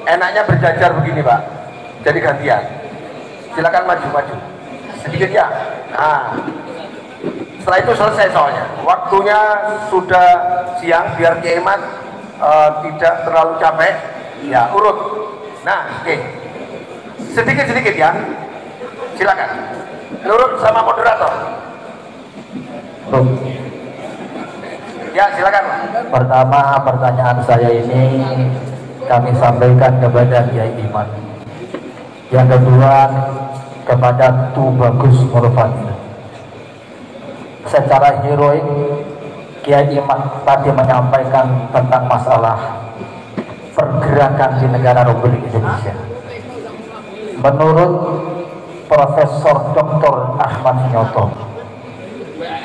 enaknya berjajar begini Pak, jadi gantian. Silakan maju-maju sedikit ya. Nah, setelah itu selesai soalnya. Waktunya sudah siang, biar Kiai Iman tidak terlalu capek. Ya, urut. Nah, oke. Sedikit-sedikit ya. Silakan. Urut sama moderator. Ya, silakan. Pertama, pertanyaan saya ini kami sampaikan kepada Kiai Iman. Yang kedua, kepada Tu Bagus Murfadil. Secara heroik, Kiai Iman tadi menyampaikan tentang masalah pergerakan di negara Republik Indonesia. Menurut Profesor Dr. Ahmad Nyoto,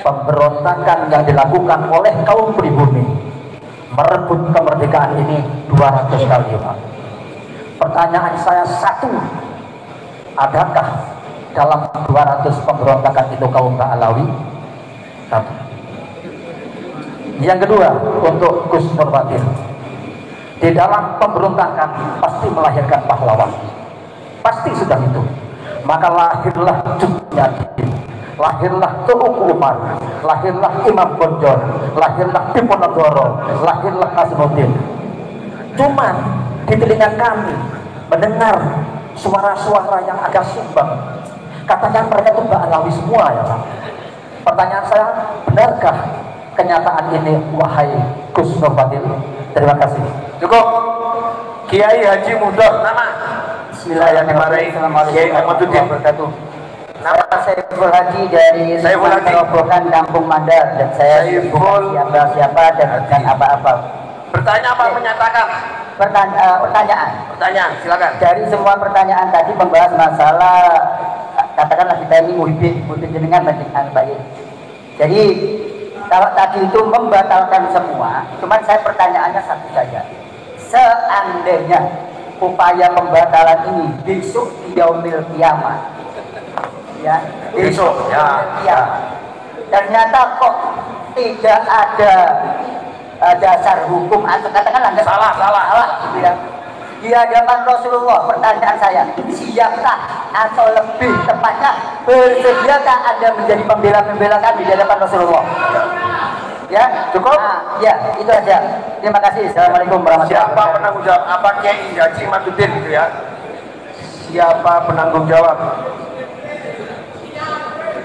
pemberontakan yang dilakukan oleh kaum pribumi merebut kemerdekaan ini 200 kali, Pak. Pertanyaan saya satu, adakah dalam 200 pemberontakan itu kaum Alawi? Satu. Yang kedua, untuk Gus Nurbatin, di dalam pemberontakan pasti melahirkan pahlawan, pasti sudah itu. Maka lahirlah Cutnyadi, lahirlah Tuku Umar, lahirlah Imam Bonjol, lahirlah Diponegoro, lahirlah Kasmuddin. Cuman di telinga kami mendengar suara-suara yang agak sumbang, katanya mereka itu Mbak Alawi semua ya Pak. Pertanyaan saya, benarkah kenyataan ini wahai Gus Nurbatin? Terima kasih. Cukup. Kiai Haji Mudah, nama. Bismillahirrahmanirrahim. Kiai Ahmaduddin. Nama saya Saiful Haji dari Robokan Kampung Mandar, dan saya bukan siapa-siapa dan bukan apa-apa. Bertanya apa menyatakan? Pertanyaan, silakan. Dari semua pertanyaan tadi membahas masalah, katakanlah kita ini muhibin jenengan baik. Jadi kalau tadi itu membatalkan semua, cuman saya pertanyaannya satu saja. Seandainya upaya pembatalan ini besok di yaumil kiamat, ya, Besok, ya. ternyata kok tidak ada dasar hukum atau katakanlah salah gitu ya. Di hadapan Rasulullah, pertanyaan saya, siapkah atau lebih tepatnya bersediakah Anda menjadi pembela-pembela kami di hadapan Rasulullah? Ya, cukup? Nah, ya, itu aja. Terima kasih. Assalamualaikum warahmatullahi wabarakatuh. Siapa penanggung jawab? Apa Kiai Haji Ahmaduddin gitu ya? Siapa penanggung jawab?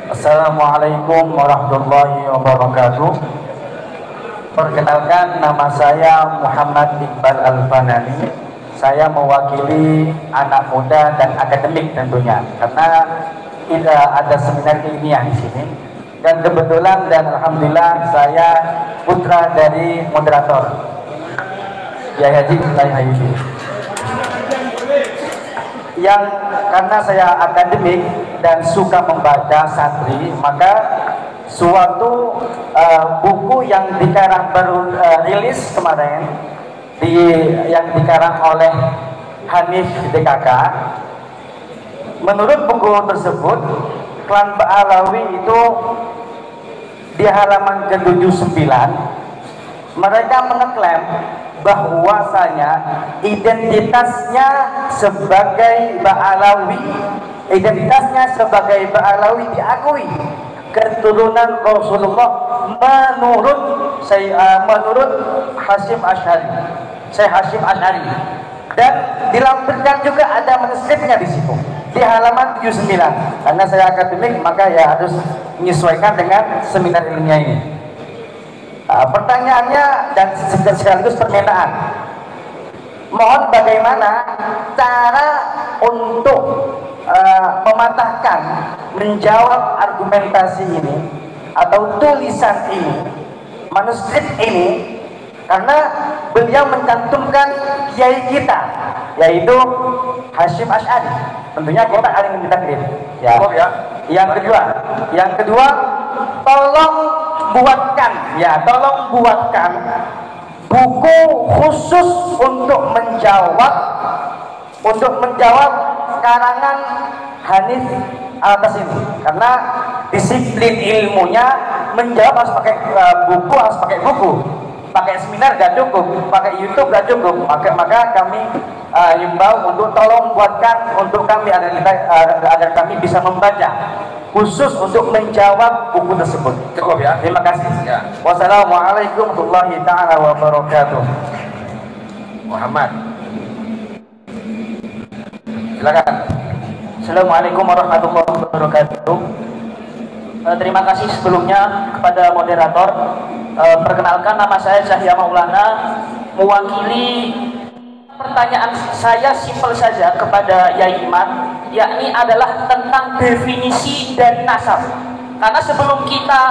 Assalamualaikum warahmatullahi wabarakatuh. Perkenalkan, nama saya Muhammad Iqbal Al-Fanani. Saya mewakili anak muda dan akademik tentunya, karena tidak ada seminar ilmiah di sini. Dan kebetulan dan alhamdulillah saya putra dari moderator Kiai Haji Hayudi. Yang karena saya akademik dan suka membaca santri, maka suatu buku yang dikarang baru rilis kemarin yang dikarang oleh Hanif DKK. Menurut buku tersebut, klan Alawi itu di halaman ke-79 mereka mengeklaim bahwasanya identitasnya sebagai Ba'alawi, diakui keturunan Rasulullah menurut Hasyim Asy'ari, Syekh Hasyim Asy'ari, dan dilampirkan juga ada manuskripnya di situ di halaman 79. Karena saya akademik, maka ya harus menyesuaikan dengan seminar ilmiah ini. Pertanyaannya dan sekaligus permintaan, mohon bagaimana cara untuk mematahkan, menjawab argumentasi ini atau tulisan ini, manuskrip ini, karena beliau mencantumkan kiai kita, yaitu Hasyim Asy'ari. Tentunya kita alim mentakrif. Ya. Yang kedua, tolong buatkan buku khusus untuk menjawab karangan Hanif atas ini, karena disiplin ilmunya menjawab harus pakai buku, pakai seminar gak cukup, pakai YouTube gak cukup, maka kami himbau untuk tolong buatkan untuk kami agar kami bisa membaca khusus untuk menjawab buku tersebut. Cukup ya. Terima kasih. Ya. Wassalamualaikum warahmatullahi taala wabarakatuh. Muhammad, silakan. Assalamualaikum warahmatullahi wabarakatuh. Terima kasih sebelumnya kepada moderator. Perkenalkan, nama saya Cahya Maulana, mewakili pertanyaan saya simpel saja kepada Yai Iman, yakni adalah tentang definisi dari nasab. Karena sebelum kita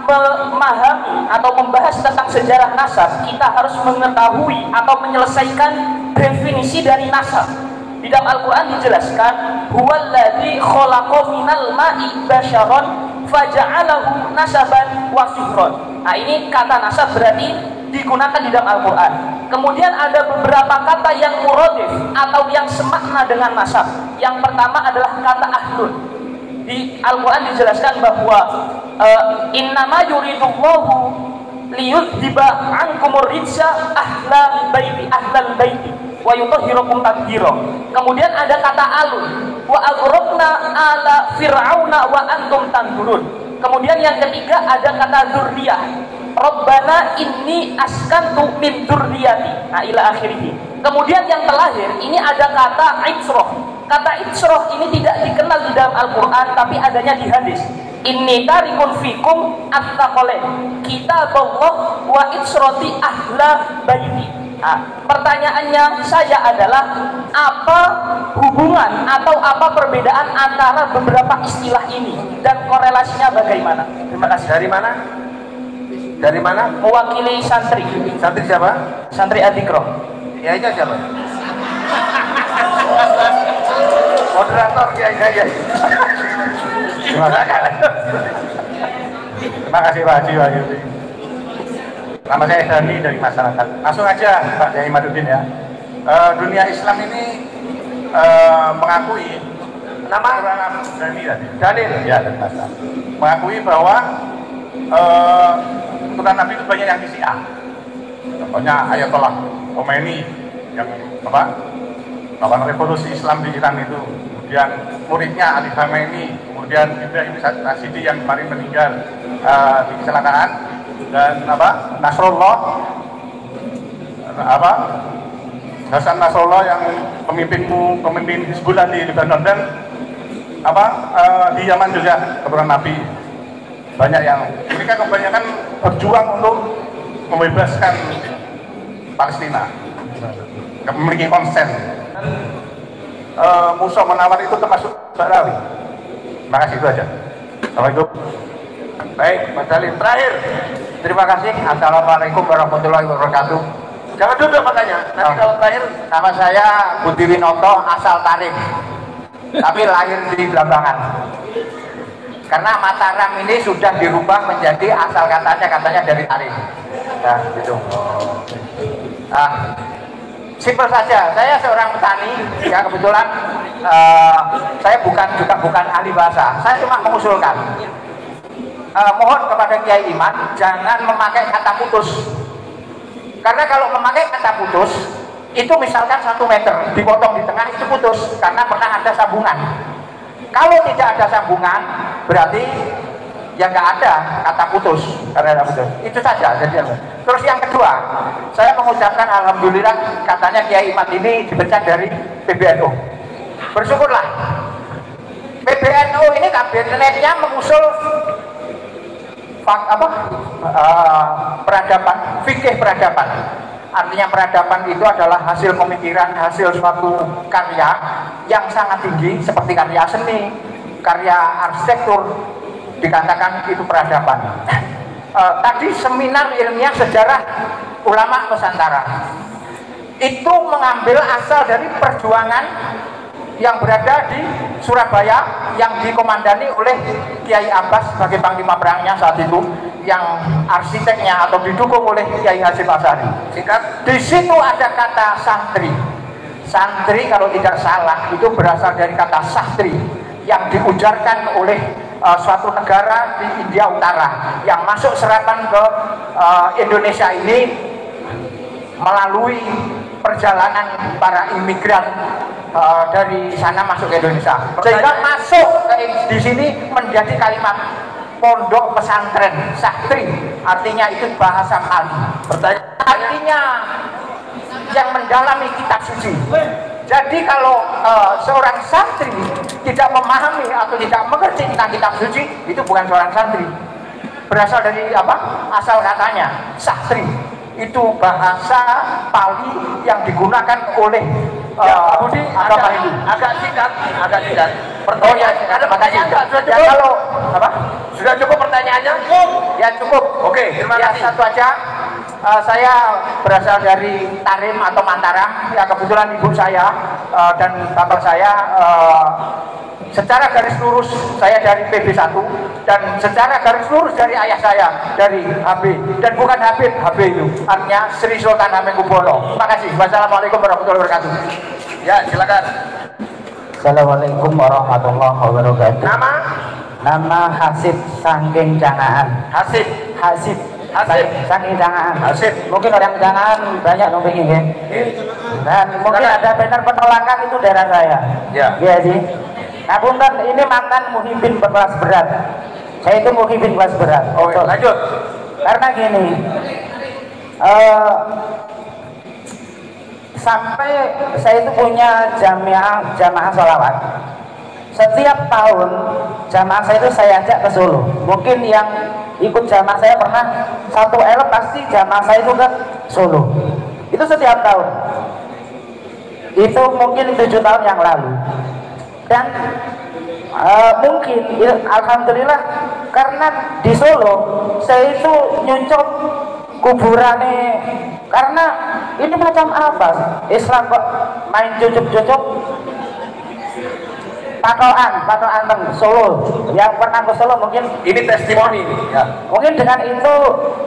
memahami atau membahas tentang sejarah nasab, kita harus mengetahui atau menyelesaikan definisi dari nasab. Di dalam Al-Quran dijelaskan, huwallazi khalaqa minal ma'i basyaron faja'alahu nasaban wa sihron. Nah, ini kata nasab berarti digunakan di dalam Al-Quran. Kemudian ada beberapa kata yang muradif atau yang semakna dengan nasab. Yang pertama adalah kata ahlun. Di Al-Quran dijelaskan bahwa innama yuridullahu liyudhiba ankumur rijsa ahlal baiti wa yutahhirakum tadhira. Kemudian ada kata alun, wa aghraqna ala fir'auna wa antum tanzurun. Kemudian yang ketiga ada kata dzurriyah, Rabbana inni askantu min dzurriyyati. Nah, ila akhirih. Kemudian yang terakhir ini ada kata itsroh. Kata itsroh ini tidak dikenal di dalam Al-Quran, tapi adanya di hadis. Inni tarikun fikum at-taqalain kitaballah wa itsroti ahla baiti. Nah, pertanyaannya saya adalah apa hubungan atau apa perbedaan antara beberapa istilah ini dan korelasinya bagaimana? Terima kasih. Dari mana? Dari mana? Mewakili santri. Santri siapa? Santri Adikro. Ya, itu siapa? Moderator ya. Terima kasih Pak Haji Wahyudi. Nama saya Dani dari masyarakat. Langsung aja Pak Yai Madudin ya. Dunia Islam ini mengakui Nama? Dani tadi. Daniel. Ya, dari masyarakat. Mengakui bahwa keturunan Nabi itu banyak yang di Syiah. Contohnya Ayatollah Khomeini yang melakukan revolusi Islam di Iran itu. Kemudian muridnya Ali Khamenei, kemudian Ibrahim Rashidi yang kemarin meninggal di kecelakaan, dan Nasrullah Hasan Nasrullah yang pemimpin Hizbullah di Lebanon, dan di Yaman juga keturunan Nabi. Banyak yang mereka kebanyakan berjuang untuk membebaskan Palestina, memiliki konsen. Musa menawar itu termasuk Ba'rawi. Terima kasih, itu aja. Assalamualaikum. Baik, Mas Salim. Terakhir. Terima kasih. Assalamualaikum warahmatullahi wabarakatuh. Jangan duduk makanya. Nanti kalau terakhir. Nama saya Budi Winoto, asal Tarim, tapi lahir di Blambangan. Karena Mataram ini sudah dirubah menjadi asal katanya dari Tarim. Nah, gitu. Simpel saja, saya seorang petani, ya kebetulan saya bukan ahli bahasa, saya cuma mengusulkan, mohon kepada Kiai Iman jangan memakai kata putus, karena kalau memakai kata putus itu misalkan 1 meter dipotong di tengah itu putus karena pernah ada sambungan. Kalau tidak ada sambungan berarti ya nggak ada kata putus, karena ada putus. Itu saja. Terus yang kedua, saya mengucapkan alhamdulillah katanya Kiai Iman ini dipecat dari PBNU. Bersyukurlah. PBNU ini kabinetnya mengusul peradaban, fikih peradaban. Artinya peradaban itu adalah hasil pemikiran, hasil suatu karya yang sangat tinggi seperti karya seni, karya arsitektur, dikatakan itu peradaban. Tadi seminar ilmiah sejarah ulama Nusantara itu mengambil asal dari perjuangan yang berada di Surabaya yang dikomandani oleh Kiai Abbas sebagai panglima perangnya saat itu, yang arsiteknya atau didukung oleh Kiai Hasyim Asy'ari. Singkat, di situ ada kata santri. Santri kalau tidak salah itu berasal dari kata sastri yang diujarkan oleh suatu negara di India Utara yang masuk serapan ke Indonesia ini melalui perjalanan para imigran dari sana masuk ke Indonesia, sehingga masuk di sini menjadi kalimat pondok pesantren santri, artinya itu bahasa Pali. Artinya yang mendalami kitab suci. Jadi kalau seorang santri tidak memahami atau tidak mengerti tentang kitab suci, itu bukan seorang santri. Berasal dari apa? Asal katanya santri itu bahasa Pali yang digunakan oleh Budi agama Hindu. agak singkat. Oh ya, Ada pertanyaan nggak? Sudah ya, cukup? kalau apa? Sudah cukup pertanyaannya? Ya cukup. Oke, terima Ya, kasih. satu aja. Saya berasal dari Tarim atau Mataram. Ya kebetulan ibu saya dan bapak saya secara garis lurus saya dari PB1 dan secara garis lurus dari ayah saya dari HB, dan bukan Habib, HB itu artinya Sri Sultan Hamengkubuwono. Terima kasih. Wassalamualaikum warahmatullahi wabarakatuh. Ya, silakan. Assalamualaikum warahmatullahi wabarakatuh. Nama Hasib Sangking Jangaan. Hasib. Hasib Hasib. Sangking Jangaan. Hasib. Mungkin orang Jangaan banyak dong pengen ya. Dan mungkin ada banner penolakan itu daerah saya. Ya. Iya sih. Nah punten, ini mantan muhibbin berkelas berat. Saya itu muhibbin kelas berat. Oke, lanjut. Karena gini, sampai saya itu punya jamaah sholawat. Setiap tahun jamaah saya itu saya ajak ke Solo. Mungkin yang ikut jamaah saya pernah satu elep pasti jamaah saya itu ke Solo. Itu setiap tahun. Itu mungkin 7 tahun yang lalu. Dan mungkin alhamdulillah karena di Solo saya itu nyucuk kuburannya, karena ini macam apa Islam kok main cucuk-cucuk patokan teng Solo. Yang pernah ke Solo mungkin Ini testimoni ini. Ya. mungkin dengan itu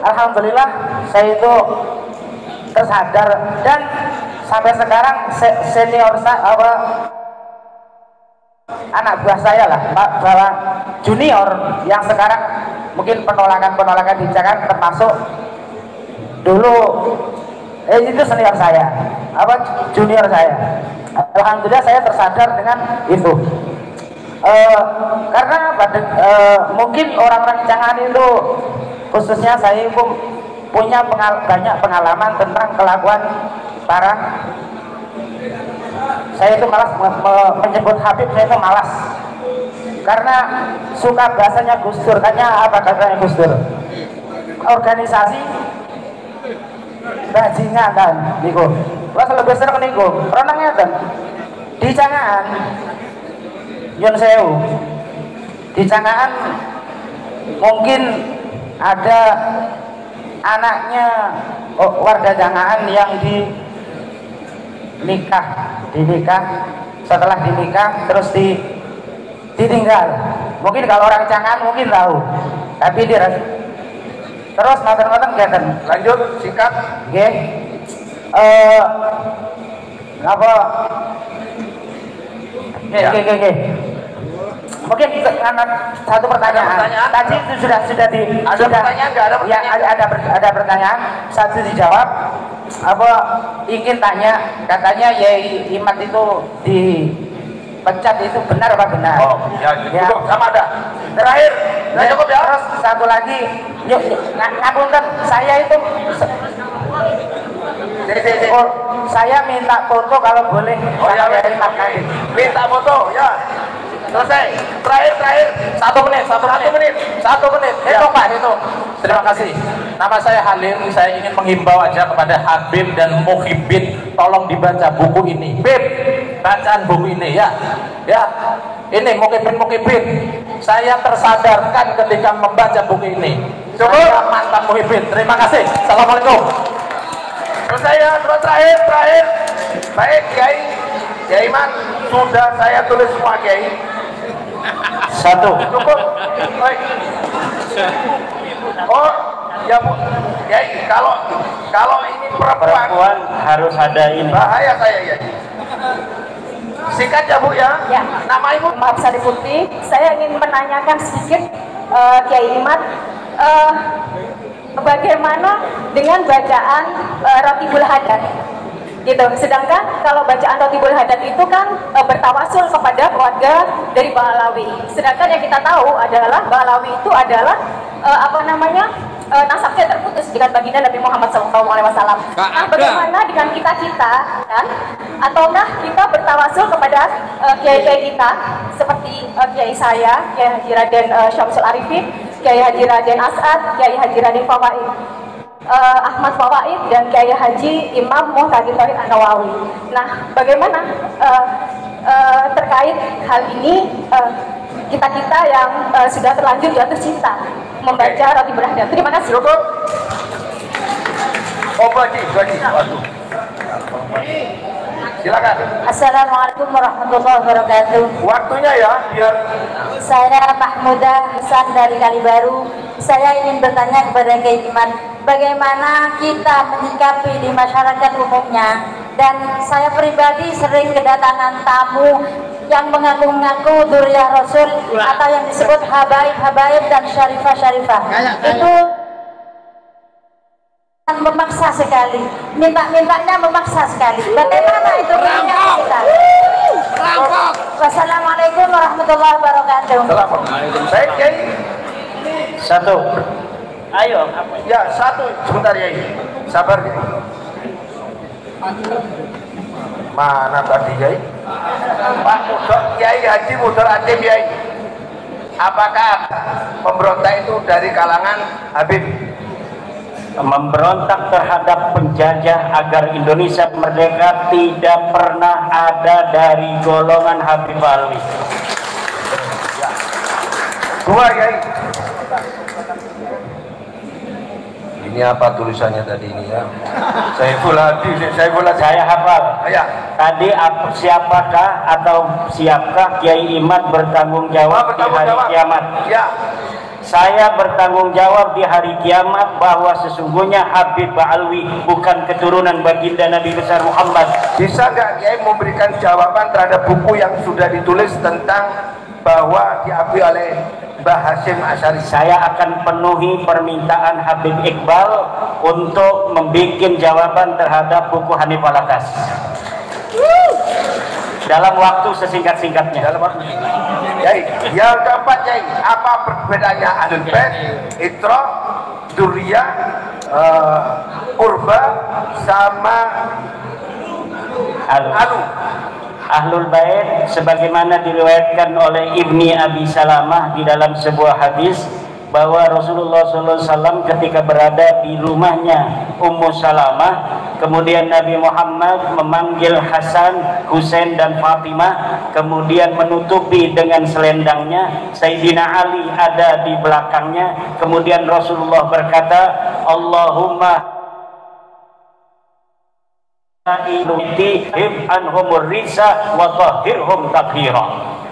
alhamdulillah saya itu tersadar, dan sampai sekarang senior saya anak buah saya lah, bahwa junior yang sekarang mungkin penolakan di Jakarta termasuk dulu itu senior saya, junior saya. Alhamdulillah saya tersadar dengan itu. Karena mungkin orang-orang Jangan itu, khususnya saya pun punya banyak pengalaman tentang kelakuan para, saya itu malas menyebut Habib, saya itu malas karena suka bahasanya Gus Dur. Katanya apa katanya Gus Dur? Organisasi bajingan kan niku. Wah lebih seneng niku. Pernah ngeten di Jangaan Yun Sewu. Di Jangaan mungkin ada anaknya warga Jangaan yang dinikah, setelah dinikah terus ditinggal. Mungkin kalau orang Jangaan mungkin tahu, tapi dia terus ngoten-ngoten ngeten. Lanjut, singkat. Nggih. Apa? Nggih. Mungkin satu pertanyaan. Tadi itu sudah Ada pertanyaan nggak? Ada pertanyaan? Ya, ada pertanyaan. Satu dijawab. Apa ingin tanya? Katanya Yai Imad itu dipecat, itu benar apa benar? Oh, ya, cukup. Sama ada. Terakhir, Ya, cukup ya. terus satu lagi, ngapunten, saya itu saya minta foto kalau boleh. Oh ya, minta foto ya. Selesai. Terakhir. 1 menit. Ya. Itu Pak, itu. Terima kasih. Nama saya Halim. Saya ingin menghimbau aja kepada Habib dan Muhibbin, tolong dibaca buku ini. Bib, bacaan buku ini ya. Ya. Ini Muhibbin. Saya tersadarkan ketika membaca buku ini. Cukup. Saya mantan Muhibbin. Terima kasih. Assalamualaikum. Selesai ya, terakhir. Baik, Kiai Iman, sudah saya tulis semua Kiai. 1. Cukup. Baik. Oh, ya Bu. Kiai, kalau ini perempuan harus ada ini. bahaya saya ya. Singkat ya Bu ya. Ya. Nama Ibu? Maaf Sari Putri, saya ingin menanyakan sedikit Kiai Imad. bagaimana dengan bacaan Rotibul Hadat gitu. Sedangkan kalau bacaan Rotibul Hadat itu kan bertawasul kepada keluarga dari Ba'alawi. Sedangkan yang kita tahu adalah Ba'alawi itu adalah nasabnya terputus dengan baginda Nabi Muhammad SAW. Nah, bagaimana dengan kita kan? Ataukah kita bertawasul kepada kiai-kiai kita seperti kiai saya, Kiai Haji Raden Syamsul Arifin, Kiai Haji Raden As'ad, Kiai Haji Raden Fawaid, Ahmad Fawaid, dan Kiai Haji Imam Muhtadi Thohir An-Nawawi. Nah, bagaimana terkait hal ini kita yang sudah terlanjur jatuh cinta membaca Rotibul Hadat? Terima kasih. Cukup. Oh, bagi. Waduh. Silakan. Assalamualaikum warahmatullahi wabarakatuh. Waktunya ya, biar. Saya Mahmudah Hasan dari Kalibaru. Saya ingin bertanya kepada Kiai Iman, bagaimana kita menyikapi di masyarakat umumnya, dan saya pribadi sering kedatangan tamu yang mengaku-ngaku dzurriyyah Rasul atau yang disebut habaib dan syarifah. Itu memaksa sekali, mintanya memaksa sekali. Bagaimana itu menyikapi kita? Wassalamualaikum warahmatullahi wabarakatuh. Assalamualaikum. Baik, Kiai. Satu. Ayo. Ya, satu. Sebentar, Kiai. Sabar, Kiai. Mana tadi, Kiai? Pak Mudor, Kiai Haji Mudor Aceh, Kiai. Apakah pemberontak itu dari kalangan Habib? Memberontak terhadap penjajah agar Indonesia merdeka tidak pernah ada dari golongan Habib Alwi. Dua, Kiai. Ini apa tulisannya tadi ini ya? Saya hafal. Ya. Tadi siapakah atau siapkah Kiai Imad bertanggung jawab di hari kiamat? Ya. Saya bertanggung jawab di hari kiamat bahwa sesungguhnya Habib Ba'alwi bukan keturunan baginda Nabi besar Muhammad. Bisa nggak Kiai memberikan jawaban terhadap buku yang sudah ditulis tentang bahwa diakui oleh Mbah Hasyim Asy'ari? Saya akan penuhi permintaan Habib Iqbal untuk membuat jawaban terhadap buku Hanif Alatas dalam waktu sesingkat-singkatnya. Dalam waktu Kiai. Yang keempat, Kiai, apa perbedaannya Ahlul Bait, Itra, Dzurriyyah, Qurba sama Alu? Ahlul Bait sebagaimana diriwayatkan oleh Ibni Abi Salamah di dalam sebuah hadis bahwa Rasulullah SAW ketika berada di rumahnya Ummu Salamah, kemudian Nabi Muhammad memanggil Hasan, Husain dan Fatimah, kemudian menutupi dengan selendangnya. Sayyidina Ali ada di belakangnya. Kemudian Rasulullah berkata, Allahumma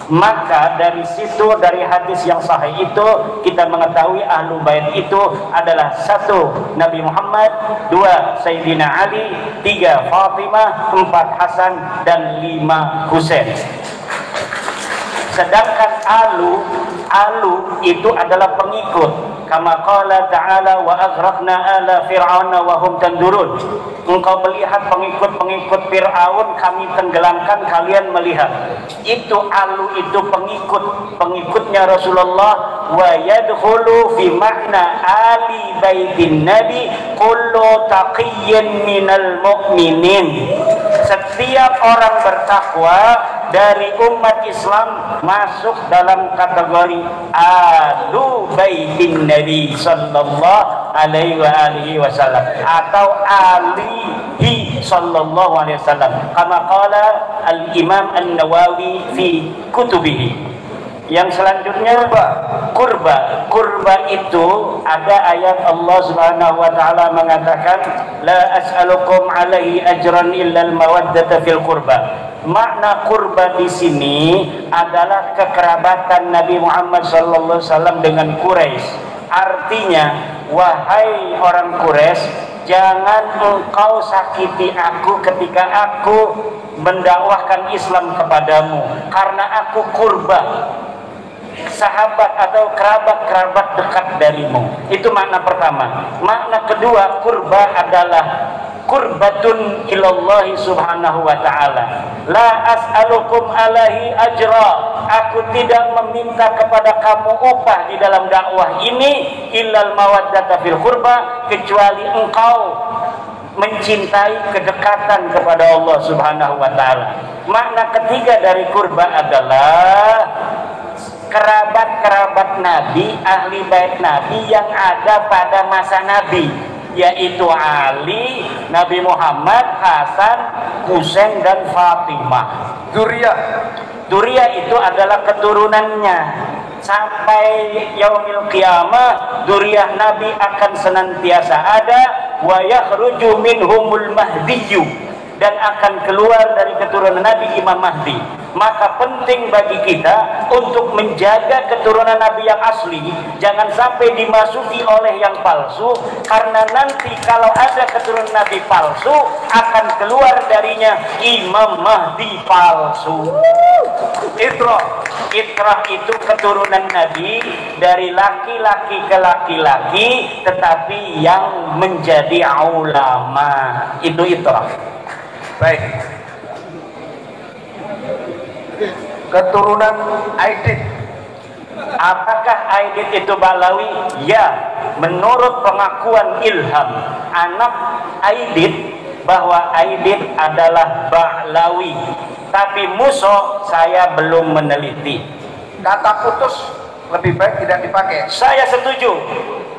maka dari situ, dari hadis yang sahih itu kita mengetahui Ahlul Bait itu adalah satu Nabi Muhammad, dua Sayyidina Ali, tiga Fatimah, empat Hasan, dan lima Husain. Sedangkan alu itu adalah pengikut. Kama qala ta'ala wa aghraqna ala fir'auna wa hum tanzurun. Engkau melihat pengikut-pengikut Fir'aun, kami tenggelamkan, kalian melihat. Itu alu, itu pengikutnya Rasulullah. Wa yadkhulu fi makna ali baitin nabi kullu taqiyyin minal mu'minin. Setiap orang bertakwa dari umat Islam masuk dalam kategori alu baitin Nabi sallallahu alaihi wasallam atau alihi sallallahu alaihi wasallam, kama qala al-Imam An-Nawawi fi kutubihi. Yang selanjutnya kurba itu ada ayat Allah Subhanahu wa taala mengatakan la as'alukum alaihi ajran illa al-mawaddata fil qurba. Makna kurba di sini adalah kekerabatan Nabi Muhammad SAW dengan Quraisy. Artinya, wahai orang Quraisy, jangan engkau sakiti aku ketika aku mendakwahkan Islam kepadamu, karena aku kurba. sahabat atau kerabat-kerabat dekat darimu. Itu makna pertama. Makna kedua, kurba adalah kurbatun ilallahi subhanahu wa ta'ala. La as'alukum alaihi ajra. Aku tidak meminta kepada kamu upah di dalam dakwah ini illal mawaddata fil kurba, kecuali engkau mencintai kedekatan kepada Allah subhanahu wa ta'ala. Makna ketiga dari kurba adalah kerabat-kerabat Nabi, ahli bait Nabi yang ada pada masa Nabi, yaitu Ali, Nabi Muhammad, Hasan, Husain dan Fatimah. Dzurriyyah itu adalah keturunannya. Sampai yaumil qiyamah dzurriyyah Nabi akan senantiasa ada, wa yakhruju minhumul mahdiyyu, dan akan keluar dari keturunan Nabi Imam Mahdi. Maka penting bagi kita untuk menjaga keturunan Nabi yang asli, jangan sampai dimasuki oleh yang palsu, karena nanti kalau ada keturunan Nabi palsu akan keluar darinya Imam Mahdi palsu. Itrah itu keturunan Nabi dari laki-laki ke laki-laki, tetapi yang menjadi ulama, itu itrah. Baik. Keturunan Aidit. Apakah Aidit itu Balawi? Ya, menurut pengakuan Ilham, anak Aidit, bahwa Aidit adalah Balawi. Tapi Muso saya belum meneliti. Kata putus lebih baik tidak dipakai. Saya setuju,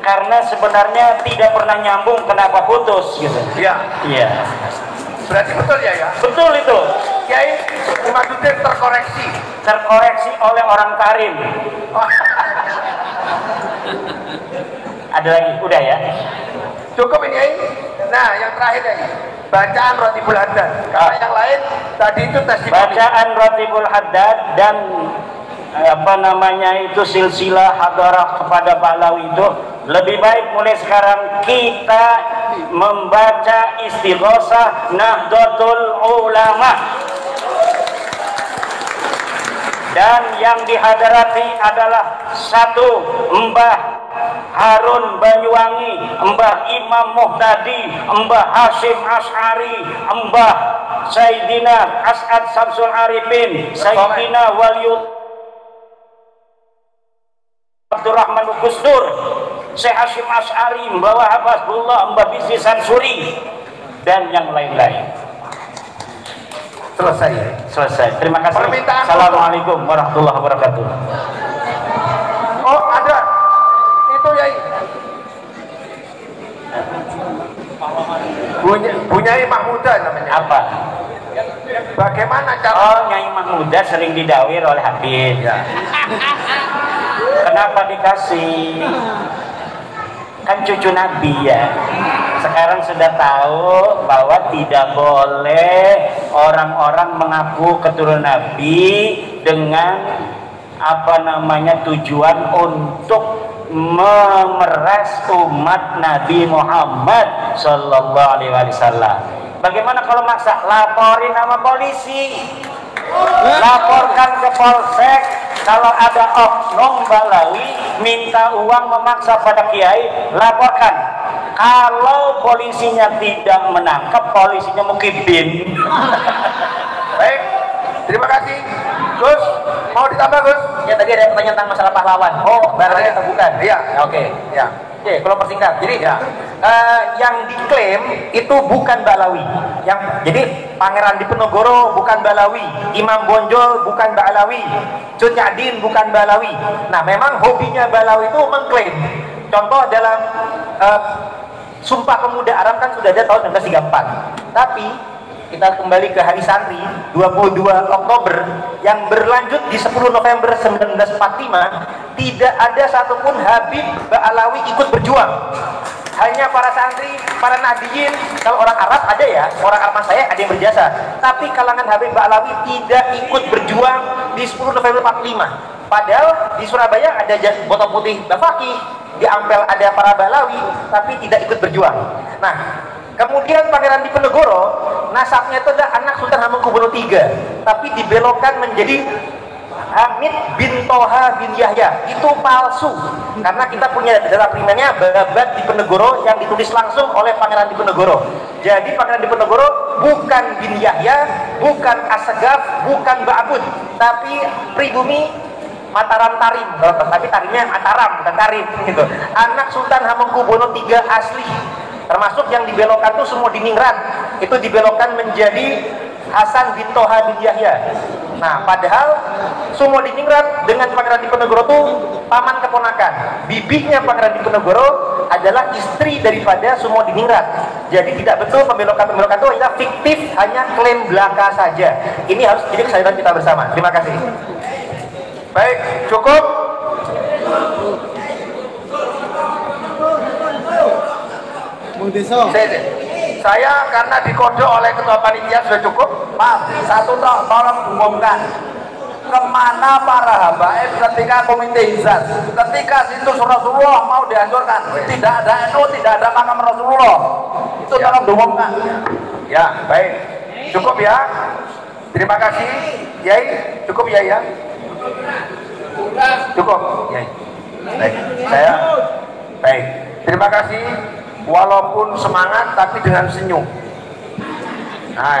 karena sebenarnya tidak pernah nyambung, kenapa putus gitu. Iya. Iya. Berarti betul ya ya? Betul itu. Kiai Imaduddin Terkoreksi oleh orang Tarim. Ada lagi? Udah ya? Cukup ini ya? Nah, yang terakhir ya, bacaan Ratibul Haddad. Karena yang lain tadi itu testimoni. Bacaan Ratibul Haddad dan apa namanya itu silsilah hadarah kepada Balawi itu lebih baik mulai sekarang kita membaca Istighosah Nahdlatul Ulama, dan yang dihadarati adalah satu Mbah Harun Banyuwangi, Mbah Imam Muhtadi, Mbah Hashim Ash'ari, Mbah Sayyidina As'ad Samsul Arifin, Sayyidina Waliud Abdurrahman Gusdur, Syekh Hashim Ash'ari, Mbah Wahab Hasbullah, Mbah Bisri Sansuri, dan yang lain-lain. Selesai. Terima kasih. Assalamualaikum warahmatullahi wabarakatuh. Oh, ada. Itu ya. Bunyai Mahmuda namanya. Apa? Bagaimana cara? Oh, Nyai Mahmuda sering didawir oleh Habib. Ya. Kenapa dikasih? Kan cucu Nabi ya. Sekarang sudah tahu bahwa tidak boleh orang-orang mengaku keturunan Nabi dengan apa namanya tujuan untuk memeras umat Nabi Muhammad Sallallahu Alaihi Wasallam. Bagaimana kalau maksa? Laporin sama polisi, laporkan ke polsek. Kalau ada oknum Balawi minta uang memaksa pada kiai, laporkan. Kalau polisinya tidak menangkap, polisinya mukibin. Baik, terima kasih. Gus, mau ditambah Gus? Ya tadi ada pertanyaan tentang masalah pahlawan. Oh, barangnya atau bukan? Iya. Oke. Ya. Oke, kalau persingkat. Jadi Ya. yang diklaim itu bukan Balawi. Jadi Pangeran Diponegoro bukan Balawi, Imam Bonjol bukan Balawi, Cut Nyadin bukan Balawi. Nah, memang hobinya Balawi itu mengklaim. Contoh dalam Sumpah Pemuda Arab kan sudah ada tahun 1934. Tapi kita kembali ke Hari Santri 22 Oktober yang berlanjut di 10 November 1945, tidak ada satupun Habib Ba'alawi ikut berjuang. Hanya para santri, para nadiyin. Kalau orang Arab ada ya, orang Arab saya ada yang berjasa. Tapi kalangan Habib Ba'alawi tidak ikut berjuang di 10 November 45. Padahal di Surabaya ada botol putih Bafaki, di Ampel ada para Balawi, tapi tidak ikut berjuang. Nah, kemudian Pangeran Diponegoro nasabnya itu adalah anak Sultan Hamengkubuwono III, tapi dibelokkan menjadi Hamid bin Toha bin Yahya, itu palsu. Karena kita punya data primernya Babat Diponegoro yang ditulis langsung oleh Pangeran Diponegoro. Jadi Pangeran Diponegoro bukan bin Yahya, bukan Assegaf, bukan Ba'bud, tapi pribumi Mataram Tarim, tapi tarimnya Mataram bukan Tarim gitu. Anak Sultan Hamengkubuwono III asli, termasuk yang dibelokkan tuh semua diningrat, itu dibelokkan menjadi Hasan bin Toha bin Yahya. Nah, padahal semua diningrat dengan Pangeran Diponegoro tuh paman keponakan. Bibinya Pangeran Diponegoro adalah istri daripada semua diningrat. Jadi tidak betul pembelokan-pembelokan itu adalah fiktif, hanya klaim belaka saja. Ini harus jadi kesadaran kita bersama. Terima kasih. Baik, cukup. Saya karena dikodok oleh ketua panitia sudah cukup. Maaf, satu tolong umumkan kemana para habaib ketika komite hizas, ketika situs Rasulullah mau dihancurkan, tidak ada NU, tidak ada makam Rasulullah, itu Ya. tolong diumumkan. Ya, baik. Cukup ya. Terima kasih, Yai. Cukup ya, ya. Cukup, Yai. Baik. Baik. Terima kasih. Walaupun semangat tapi dengan senyum. Nah,